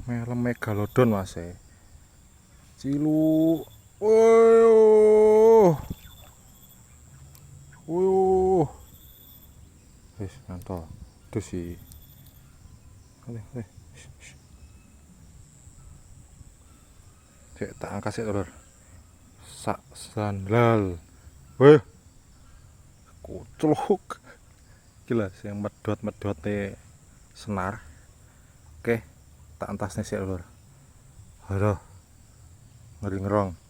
Melem megalodon mas cilu. Woyo, woyo, wis ngantor itu sih. Cek tak angkat sih lur. Sak sandal. Weh, kucluk. Gila sih yang medot senar. Oke, tak entas nih sih lur. Aduh, ngeri ngerong.